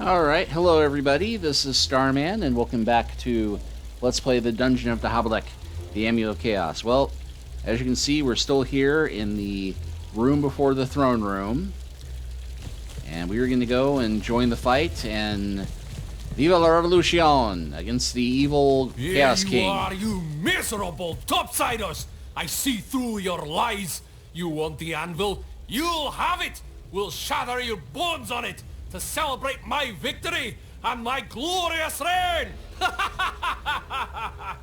Alright, hello everybody, this is Starman, and welcome back to Let's Play the Dungeon of Naheulbeuk, the Amulet of Chaos. Well, as you can see, we're still here in the room before the throne room, and we are going to go and join the fight, and Viva la Revolution against the evil Chaos King. Here you are, you miserable topsiders! I see through your lies! You want the anvil? You'll have it! We'll shatter your bones on it! To celebrate my victory and my glorious reign! By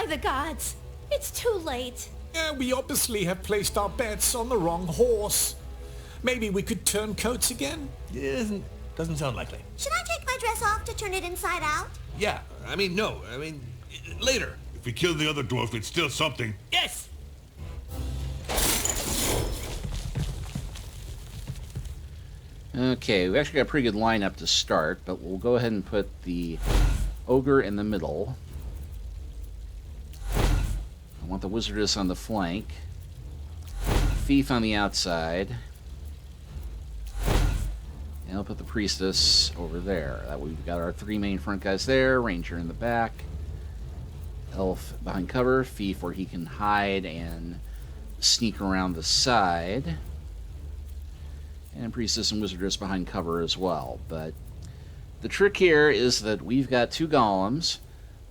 the gods, it's too late. We obviously have placed our bets on the wrong horse. Maybe we could turn coats again? Doesn't sound likely. Should I take my dress off to turn it inside out? Yeah, no. Later. If we kill the other dwarf, it's still something. Yes! Okay, we actually got a pretty good lineup to start, but we'll go ahead and put the ogre in the middle. I want the wizardess on the flank. Thief on the outside. And I'll put the priestess over there. That way we've got our three main front guys there, ranger in the back, elf behind cover, thief where he can hide and sneak around the side, and priestess and wizardess behind cover as well. But the trick here is that we've got two golems.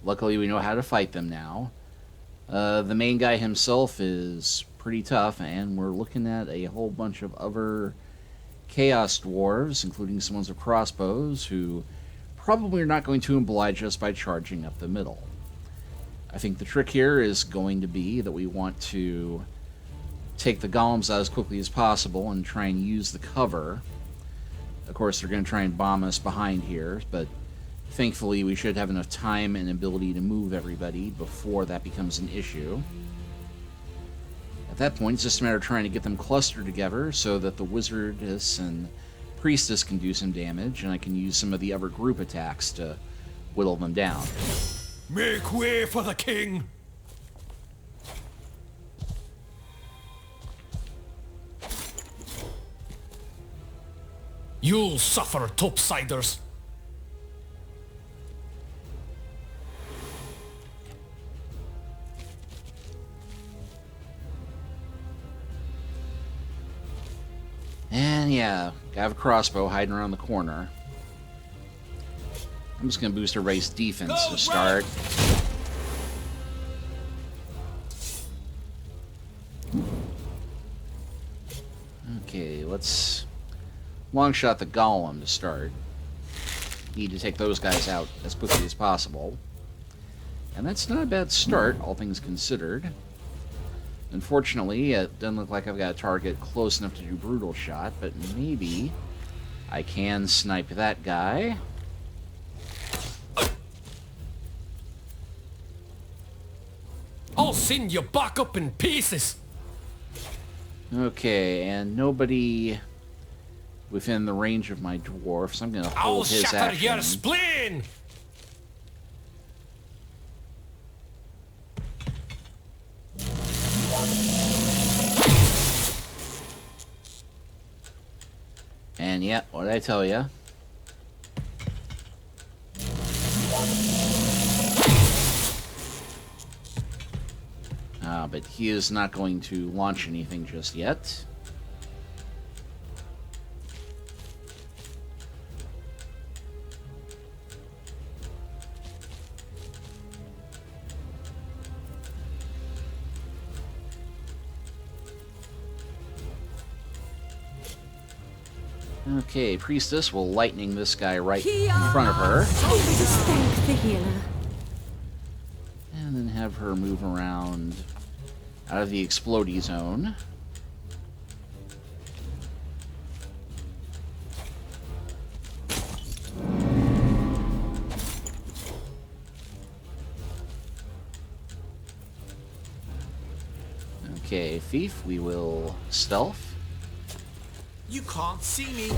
Luckily we know how to fight them now. The main guy himself is pretty tough, and we're looking at a whole bunch of other Chaos Dwarves, including some ones with crossbows, who probably are not going to oblige us by charging up the middle. I think the trick here is going to be that we want to take the golems out as quickly as possible and try and use the cover. Of course, they're going to try and bomb us behind here, but thankfully we should have enough time and ability to move everybody before that becomes an issue. At that point, it's just a matter of trying to get them clustered together so that the wizardess and priestess can do some damage, and I can use some of the other group attacks to whittle them down. Make way for the king! You'll suffer, topsiders! And yeah, I have a crossbow hiding around the corner. I'm just going to boost everybody's defense to start. Okay, let's long shot the golem to start. Need to take those guys out as quickly as possible. And that's not a bad start, all things considered. Unfortunately, it doesn't look like I've got a target close enough to do brutal shot, but maybe I can snipe that guy. I'll send you back up in pieces! Okay, and nobody within the range of my dwarf, so I'm going to I'll hold his shatter your action. spleen! And yeah, what did I tell you? But he is not going to launch anything just yet. Okay, priestess will lightning this guy right in front of her. Just thank the healer. And then have her move around out of the explodey zone. Okay, thief, we will stealth. You can't see me.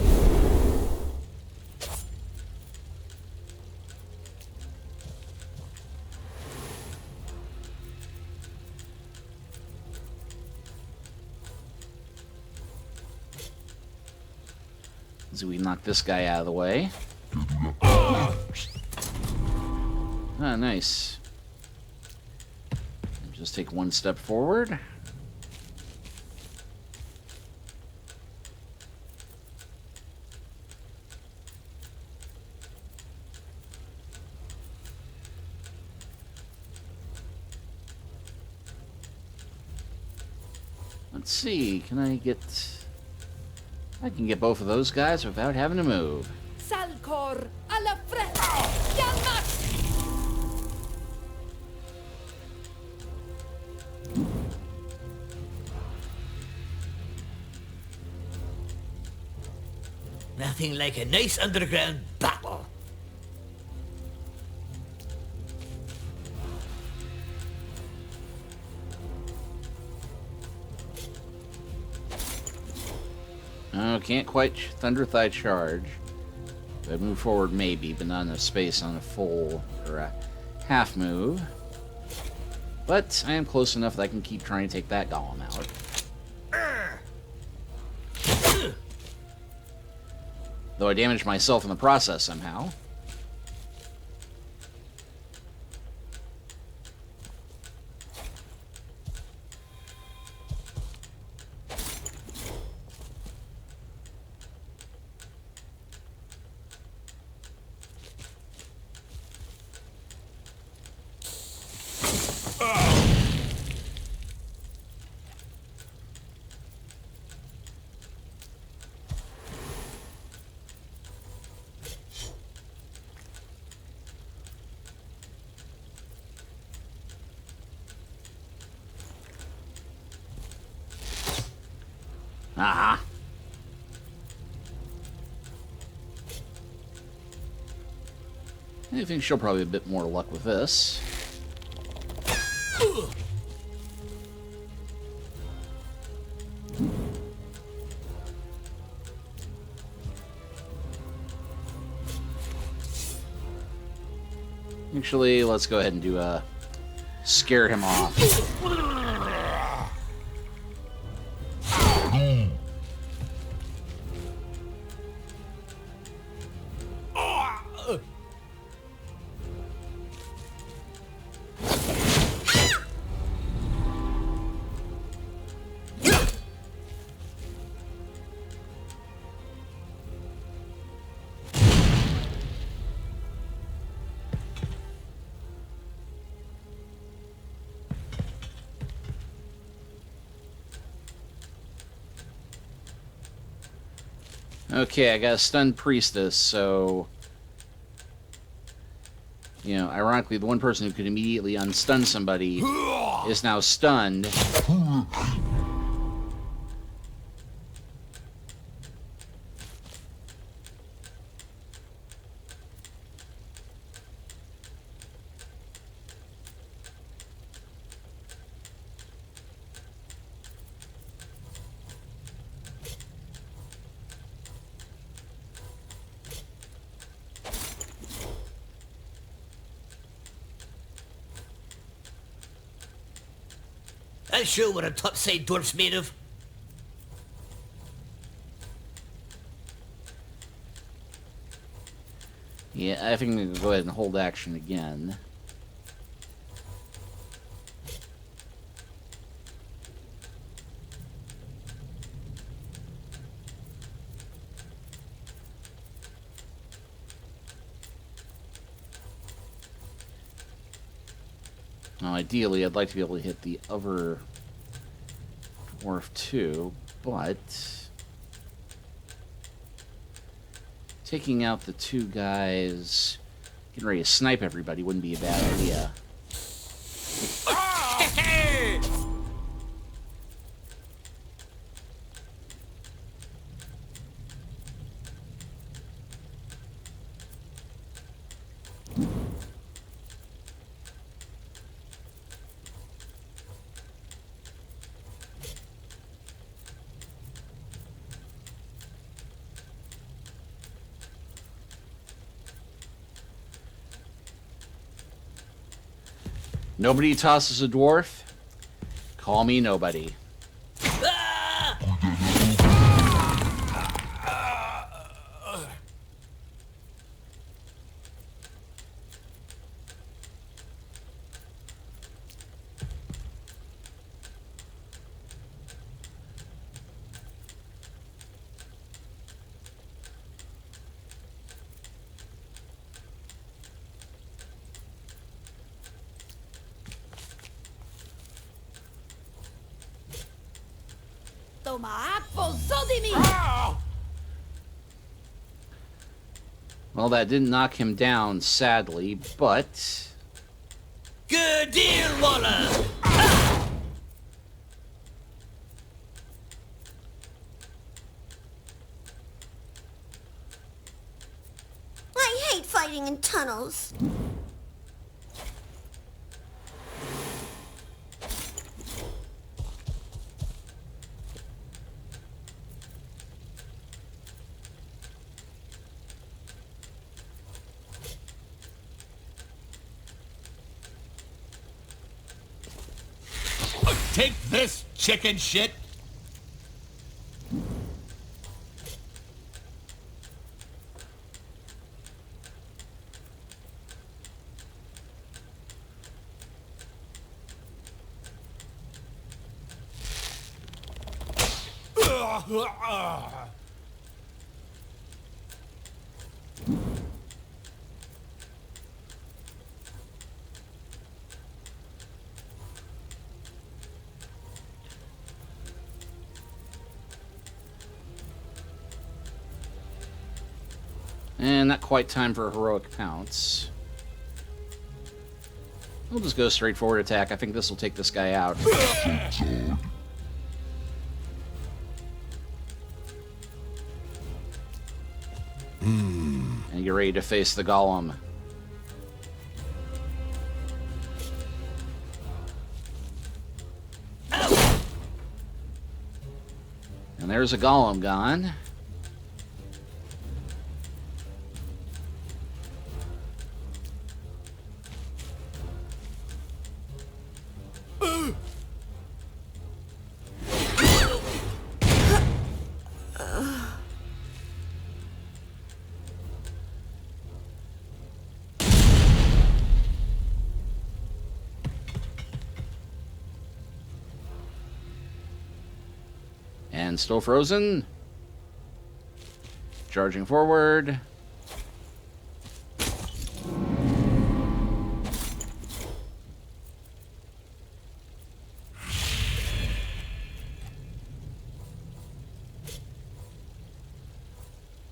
As we knock this guy out of the way. Ah, nice. Just take one step forward. Let's see, can I get... I can get both of those guys without having to move. Salcor a la fresca. Llamas. Nothing like a nice underground battle. Oh, can't quite Thunder Thigh charge. If I move forward, maybe, but not enough space on a full or a half move. But I am close enough that I can keep trying to take that golem out. Though I damaged myself in the process somehow. Aha. I think she'll probably have a bit more luck with this. Actually, let's go ahead and do a scare him off. Okay, I got a stunned priestess, so... You know, ironically, the one person who could immediately unstun somebody is now stunned. I'll show what a topside dwarf's made of. Yeah, I think I'm going to go ahead and hold action again. Now, ideally, I'd like to be able to hit the other dwarf too, but taking out the two guys, getting ready to snipe everybody wouldn't be a bad idea. Nobody tosses a dwarf? Call me nobody. Ah! Well, that didn't knock him down, sadly, but... Good deal, Waller. I hate fighting in tunnels. Take this, chicken shit. And not quite time for a heroic pounce. We'll just go straight forward attack. I think this will take this guy out. And get ready to face the golem. And there's a golem gone. And still frozen. Charging forward.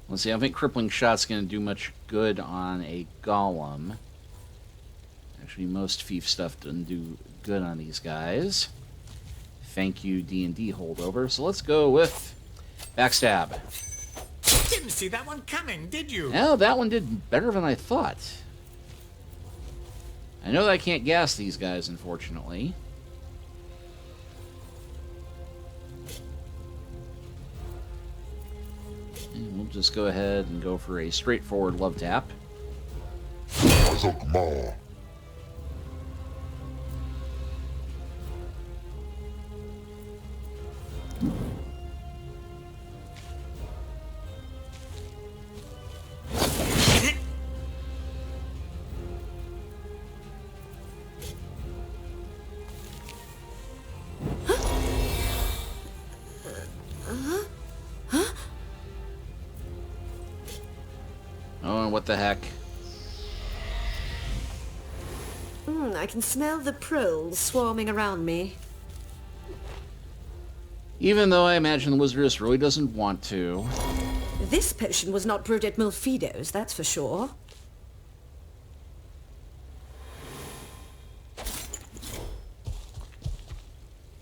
Let's see, I don't think Crippling Shot's going to do much good on a Golem. Actually, most Fief stuff doesn't do good on these guys. Thank you, D&D holdover. So let's go with Backstab. Didn't see that one coming, did you? Well, that one did better than I thought. I know that I can't gas these guys, unfortunately. And we'll just go ahead and go for a straightforward love tap. Oh, and what the heck? I can smell the proles swarming around me. Even though I imagine the Wizardess really doesn't want to. This potion was not brewed at Milfido's, that's for sure.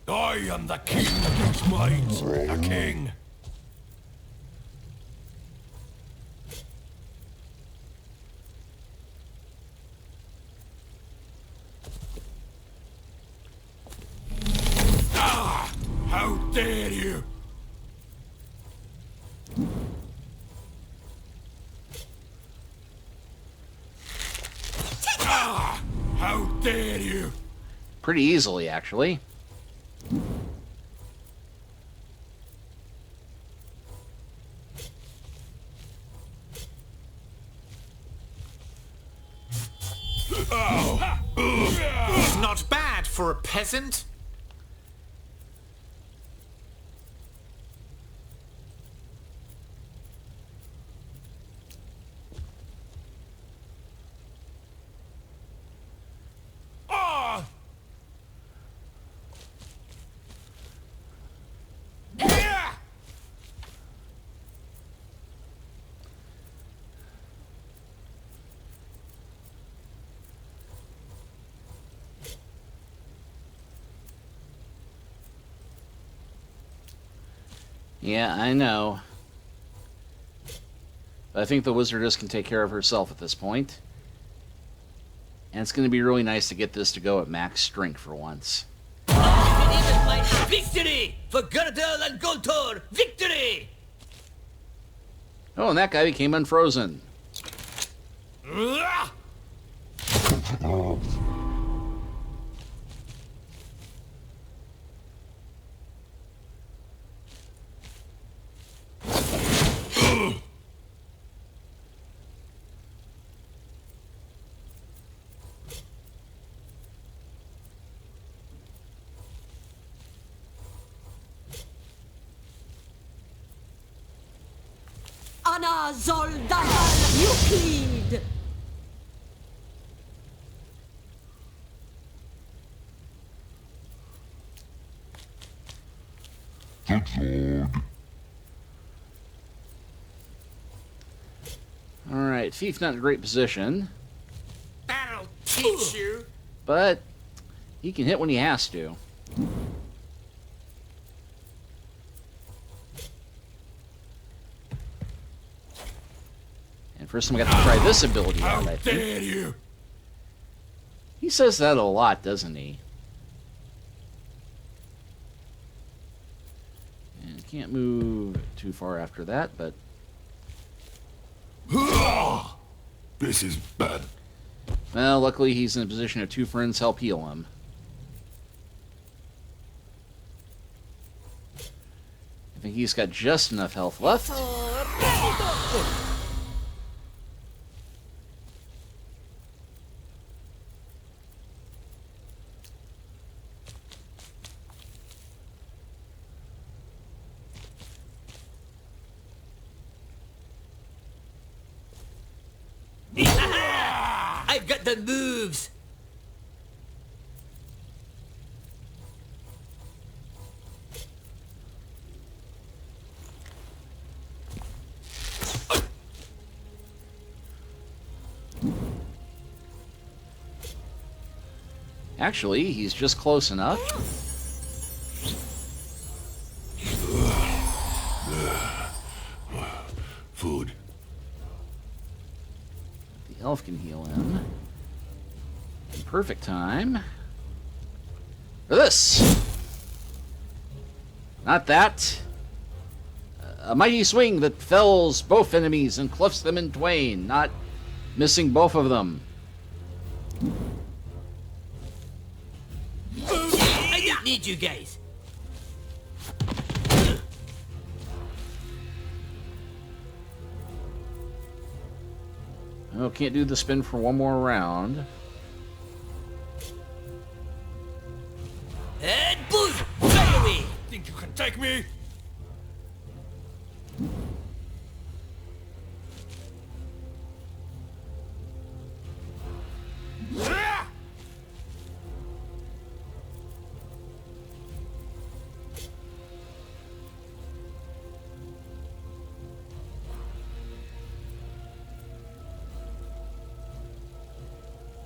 I am the king of these mines, a king. Ah! How dare you! Ah! How dare you! Pretty easily, actually. Not bad for a peasant. Yeah! Yeah, I know. But I think the wizardess can take care of herself at this point. And it's going to be really nice to get this to go at max strength for once. My victory for Girdle and Goltor! Victory! Oh, and that guy became unfrozen. Ugh! Anna Zoldahal Euclid! Alright, Thief not in a great position, That'll teach you. but he can hit when he has to. And first time I got to try this ability How out, I think. dare you? He says that a lot, doesn't he? And can't move too far after that, but This is bad. well, luckily he's in a position of two friends help heal him. I think he's got just enough health left. I've got the moves! Actually, he's just close enough. Food. The elf can heal him. In perfect time. For this! Not that. A mighty swing that fells both enemies and clefts them in twain, not missing both of them. I didn't need you guys. Oh, can't do the spin for one more round. And boom! Right away! Think you can take me? Ah!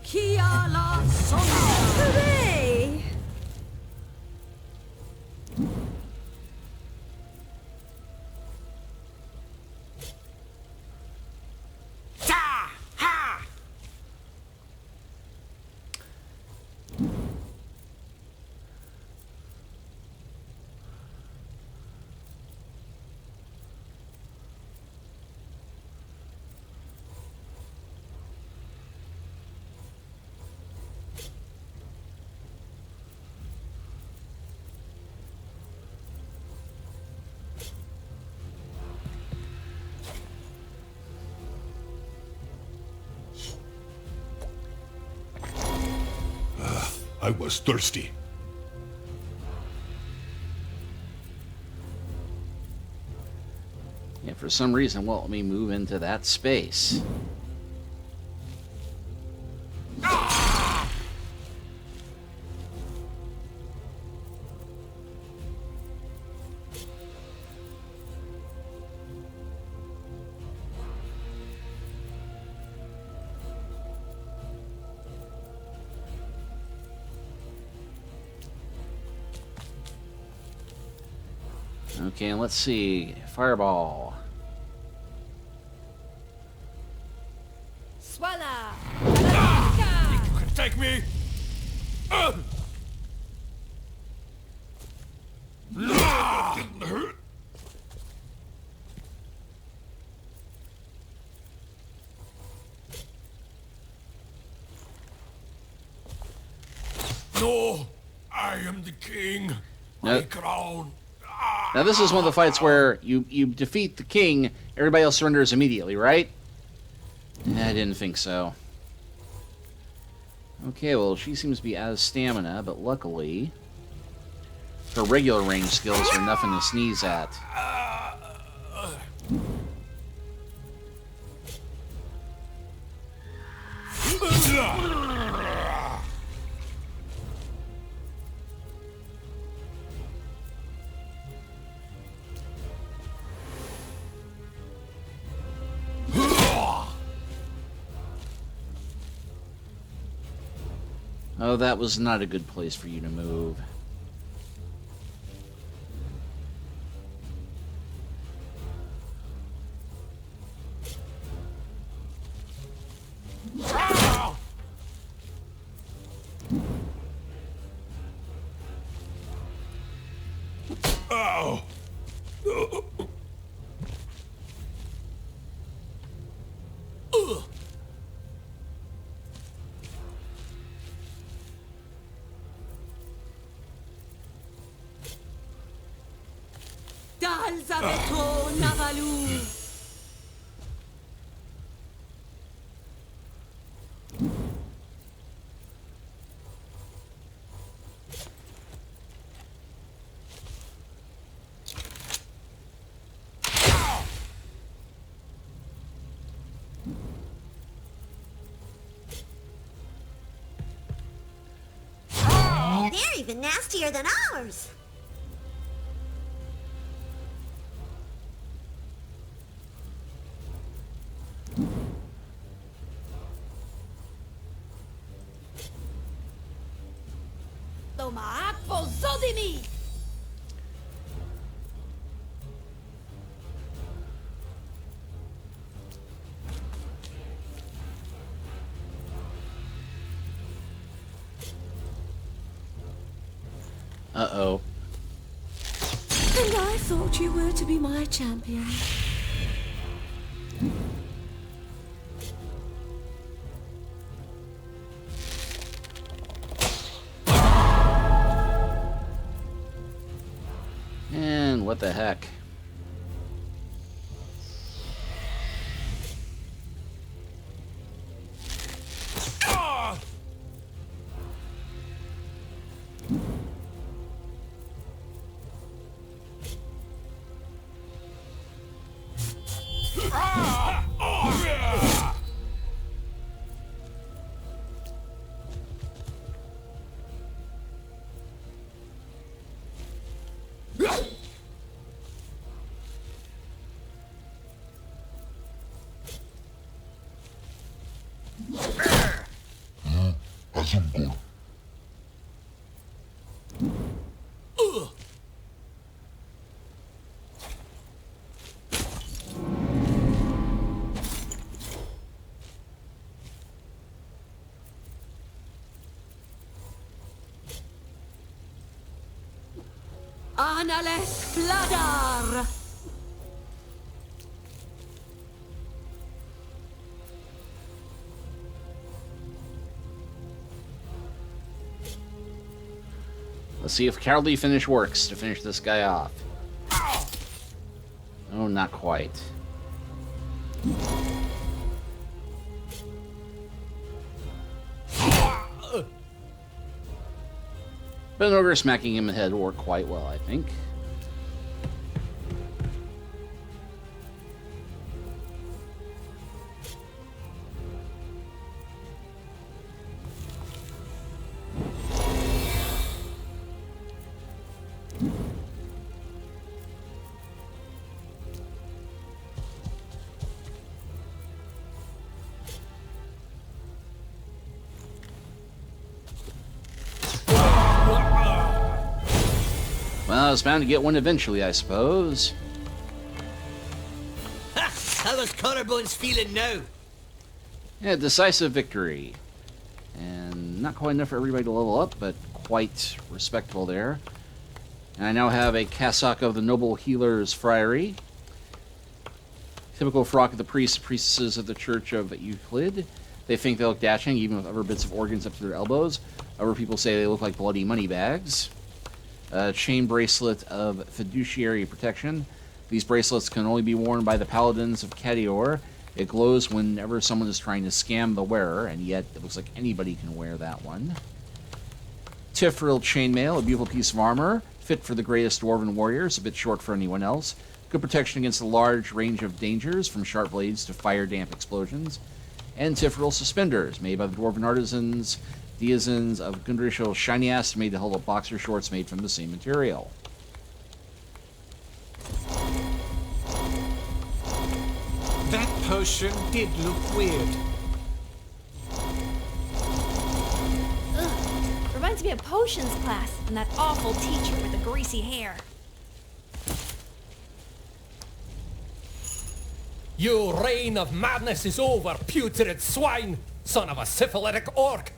Kia la Sonia! Hooray! Ta! Ha! I was thirsty. Yeah, for some reason won't let me move into that space. Okay, and let's see. Fireball. Swalla! You can take me. Didn't hurt. No, I am the king. My Nope. crown. Now this is one of the fights where you defeat the king, everybody else surrenders immediately, right? I didn't think so. Okay, well, she seems to be out of stamina, but luckily, her regular range skills are nothing to sneeze at. Oh, that was not a good place for you to move. Ow! Dalzabeto Navalu! They're even nastier than ours. Tomaak pozodini! Uh-oh. And I thought you were to be my champion. And what the heck? Azungor. Anales Vladar! Let's see if Cowardly Finish works to finish this guy off. Oh, not quite. But an ogre smacking him in the head worked quite well, I think. Well, it's bound to get one eventually, I suppose. Ha! How is Collarbones feeling now? Yeah, decisive victory. And not quite enough for everybody to level up, but quite respectable there. And I now have a cassock of the Noble Healer's Friary. Typical frock of the priests and priestesses of the Church of Euclid. They think they look dashing, even with other bits of organs up to their elbows. Other people say they look like bloody money bags. A chain bracelet of fiduciary protection. These bracelets can only be worn by the paladins of Cadior. It glows whenever someone is trying to scam the wearer, and yet it looks like anybody can wear that one. Tifril chainmail, a beautiful piece of armor, fit for the greatest dwarven warriors, a bit short for anyone else. Good protection against a large range of dangers, from sharp blades to fire-damp explosions. And Tifril suspenders, made by the dwarven artisans, Diazens of Gundrishal Shiniast, made to hold up boxer shorts made from the same material. That potion did look weird. Ugh, reminds me of potions class and that awful teacher with the greasy hair. Your reign of madness is over, putrid swine, son of a syphilitic orc.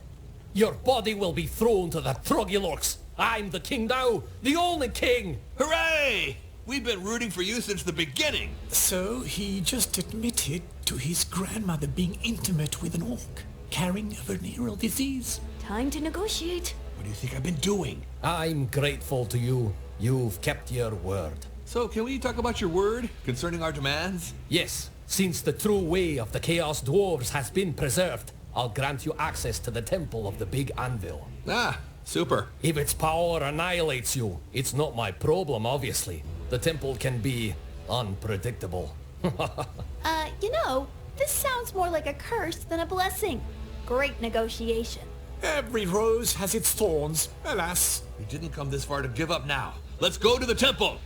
Your body will be thrown to the Trogulorks. I'm the king now, the only king. Hooray! We've been rooting for you since the beginning. So he just admitted to his grandmother being intimate with an orc, carrying a venereal disease. Time to negotiate. What do you think I've been doing? I'm grateful to you. You've kept your word. So can we talk about your word concerning our demands? Yes, since the true way of the Chaos Dwarves has been preserved, I'll grant you access to the temple of the Big Anvil. Ah, super. If its power annihilates you, it's not my problem, obviously. The temple can be unpredictable. This sounds more like a curse than a blessing. Great negotiation. Every rose has its thorns, alas. We didn't come this far to give up now. Let's go to the temple.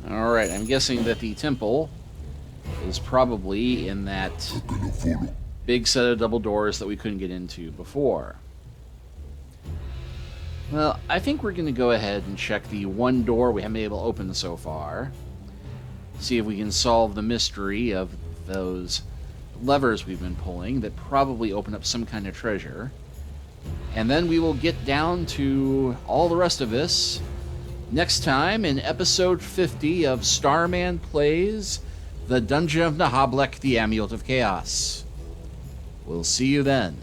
Alright, I'm guessing that the temple is probably in that big set of double doors that we couldn't get into before. Well, I think we're going to go ahead and check the one door we haven't been able to open so far. See if we can solve the mystery of those levers we've been pulling that probably open up some kind of treasure. And then we will get down to all the rest of this next time in episode 50 of Starman Plays The Dungeon of Naheulbeuk, the Amulet of Chaos. We'll see you then.